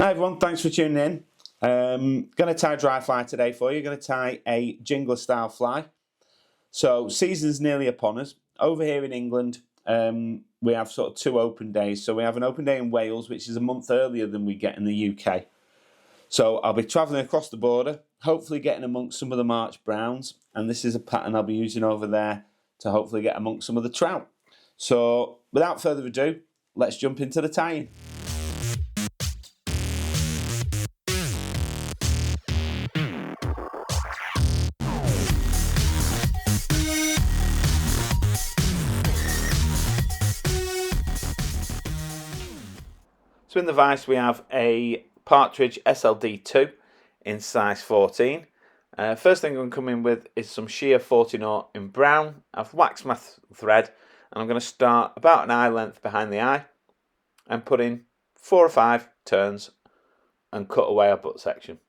Hi everyone, thanks for tuning in. Going to tie dry fly today for you. Going to tie a Jingler style fly. So season's nearly upon us. Over here in England, we have sort of 2 open days. So we have an open day in Wales, which is a month earlier than we get in the UK. So I'll be travelling across the border, hopefully getting amongst some of the March browns. And this is a pattern I'll be using over there to hopefully get amongst some of the trout. So without further ado, let's jump into the tying. So in the vise we have a Partridge SLD2 in size 14. First thing I'm going to come in with is some sheer 40-0 in brown. I've waxed my thread and I'm going to start about an eye length behind the eye and put in 4 or 5 turns and cut away our butt section.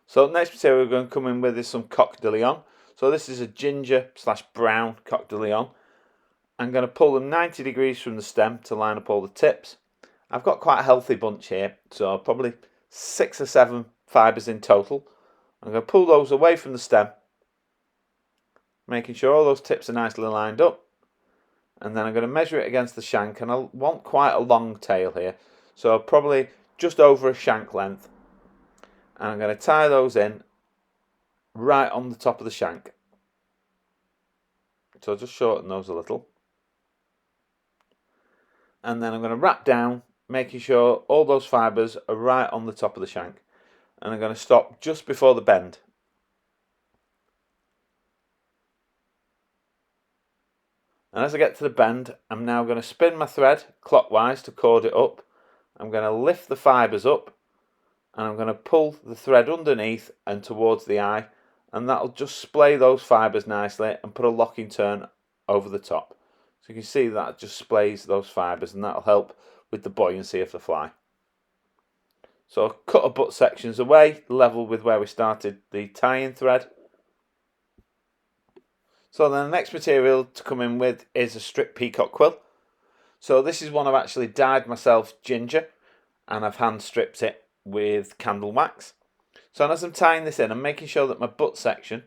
So next material we're going to come in with is some Coq de Leon. So this is a ginger/brown Coq de Leon. I'm going to pull them 90 degrees from the stem to line up all the tips. I've got quite a healthy bunch here, so probably 6 or 7 fibres in total. I'm going to pull those away from the stem, making sure all those tips are nicely lined up. And then I'm going to measure it against the shank, and I want quite a long tail here, so probably just over a shank length. And I'm going to tie those in right on the top of the shank. So I'll just shorten those a little. And then I'm going to wrap down, making sure all those fibres are right on the top of the shank. And I'm going to stop just before the bend. And as I get to the bend, I'm now going to spin my thread clockwise to cord it up. I'm going to lift the fibres up, and I'm going to pull the thread underneath and towards the eye, and that'll just splay those fibres nicely and put a locking turn over the top. So you can see that just splays those fibres, and that'll help with the buoyancy of the fly. So I'll cut our butt sections away, level with where we started the tie-in thread. So then the next material to come in with is a strip Peacock quill. So this is one I've actually dyed myself ginger, and I've hand stripped it with candle wax. So as I'm tying this in, I'm making sure that my butt section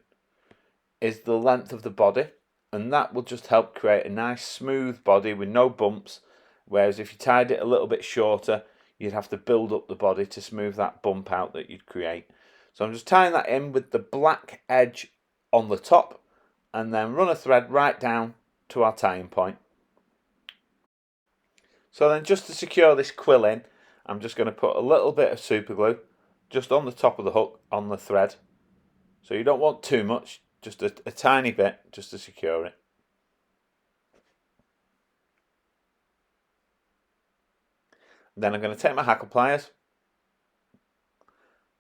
is the length of the body, and that will just help create a nice smooth body with no bumps, whereas if you tied it a little bit shorter, you'd have to build up the body to smooth that bump out that you'd create. So I'm just tying that in with the black edge on the top, and then run a thread right down to our tying point. So then, just to secure this quill in, I'm just going to put a little bit of super glue just on the top of the hook on the thread. So you don't want too much, just a tiny bit just to secure it. Then I'm going to take my hackle pliers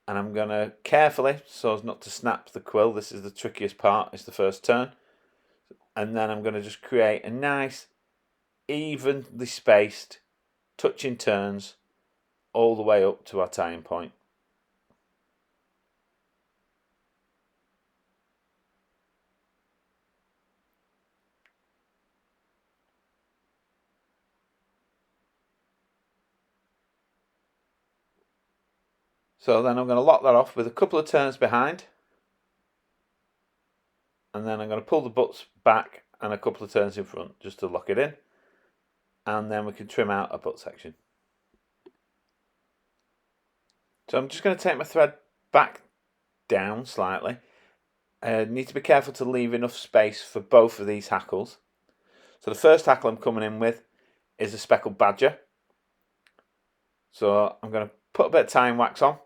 and I'm going to carefully, so as not to snap the quill, this is the trickiest part, is the first turn. And then I'm going to just create a nice, evenly spaced, touching turns all the way up to our tying point. So then I'm going to lock that off with a couple of turns behind, and then I'm going to pull the butts back and a couple of turns in front just to lock it in, and then we can trim out a butt section. So I'm just going to take my thread back down slightly. Need to be careful to leave enough space for both of these hackles. So the first hackle I'm coming in with is a speckled badger. So I'm going to put a bit of tying wax on.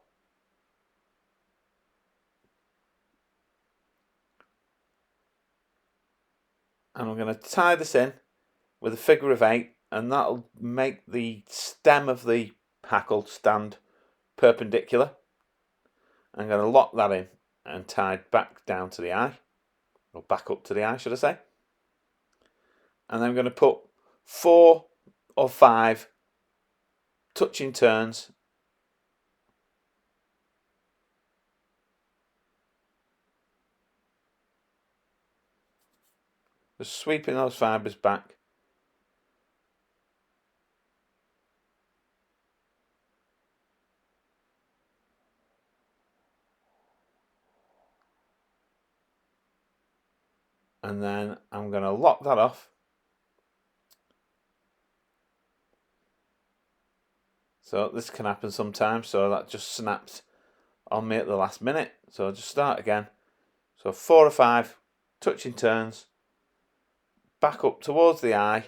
And I'm going to tie this in with a figure of 8, and that'll make the stem of the hackle stand perpendicular. I'm going to lock that in and tie it back down to the eye, or back up to the eye, should I say. And then I'm going to put 4 or 5 touching turns Just sweeping those fibres back. And then I'm going to lock that off. So this can happen sometimes, so that just snapped on me at the last minute. So I'll just start again. So 4 or 5 touching turns, back up towards the eye.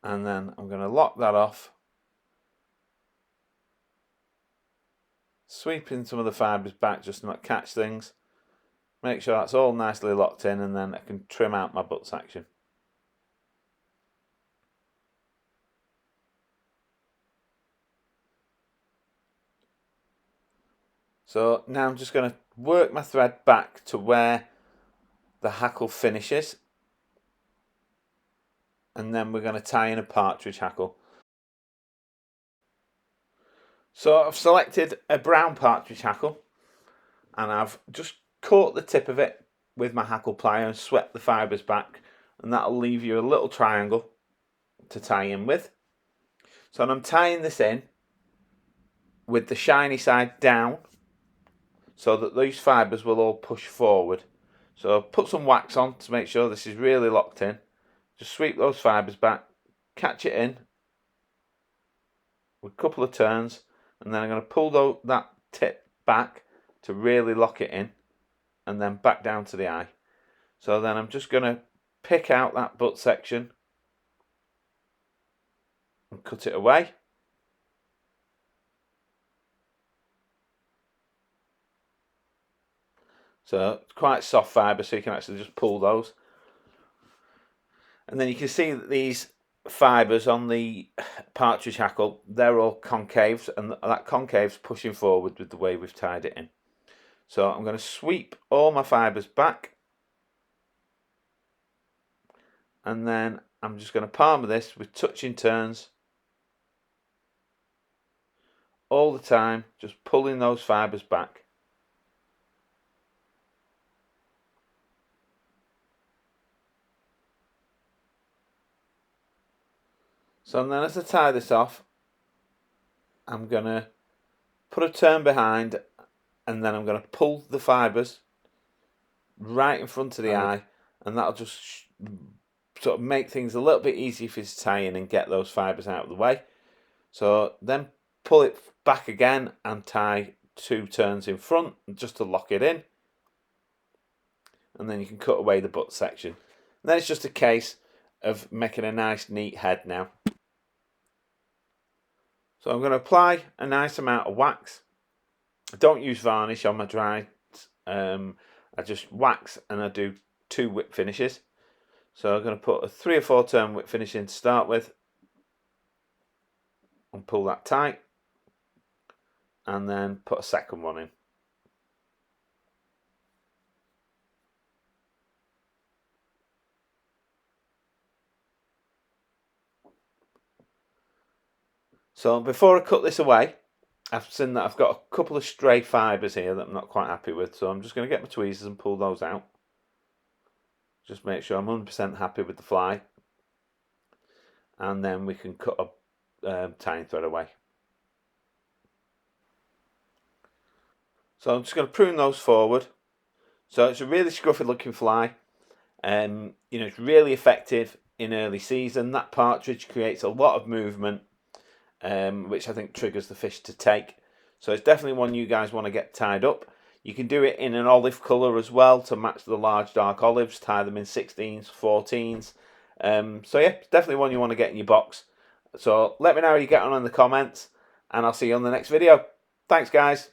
And then I'm going to lock that off. Sweeping some of the fibres back just to not catch things. Make sure that's all nicely locked in, and then I can trim out my butt section. So now I'm just going to work my thread back to where the hackle finishes, and then we're going to tie in a partridge hackle. So I've selected a brown partridge hackle, and I've just caught the tip of it with my hackle plier and swept the fibres back, and that'll leave you a little triangle to tie in with. So I'm tying this in with the shiny side down so that these fibres will all push forward. So put some wax on to make sure this is really locked in. Just sweep those fibres back, catch it in with a couple of turns, and then I'm going to pull that tip back to really lock it in, and then back down to the eye. So then I'm just going to pick out that butt section and cut it away. So it's quite soft fibre, so you can actually just pull those. And then you can see that these fibres on the partridge hackle, they're all concave, and that concave's pushing forward with the way we've tied it in. So I'm going to sweep all my fibres back, and then I'm just going to palm this with touching turns all the time, just pulling those fibres back. So then as I tie this off, I'm going to put a turn behind, and then I'm going to pull the fibres right in front of the eye, and that'll just sort of make things a little bit easier for you to tie in and get those fibres out of the way. So then pull it back again and tie 2 turns in front just to lock it in, and then you can cut away the butt section. And then it's just a case of making a nice neat head now. So I'm going to apply a nice amount of wax. I don't use varnish on my dry. I just wax, and I do 2 whip finishes. So I'm going to put a 3 or 4 turn whip finish in to start with, and pull that tight, and then put a second one in. So before I cut this away, I've seen that I've got a couple of stray fibres here that I'm not quite happy with, so I'm just going to get my tweezers and pull those out. Just make sure I'm 100% happy with the fly, and then we can cut a tying thread away. So I'm just going to prune those forward. So it's a really scruffy looking fly. It's really effective in early season. That partridge creates a lot of movement, which I think triggers the fish to take. So it's definitely one you guys want to get tied up. You can do it in an olive colour as well to match the large dark olives. Tie them in 16s, 14s. So yeah, it's definitely one you want to get in your box. So let me know how you get on in the comments, and I'll see you on the next video. Thanks guys.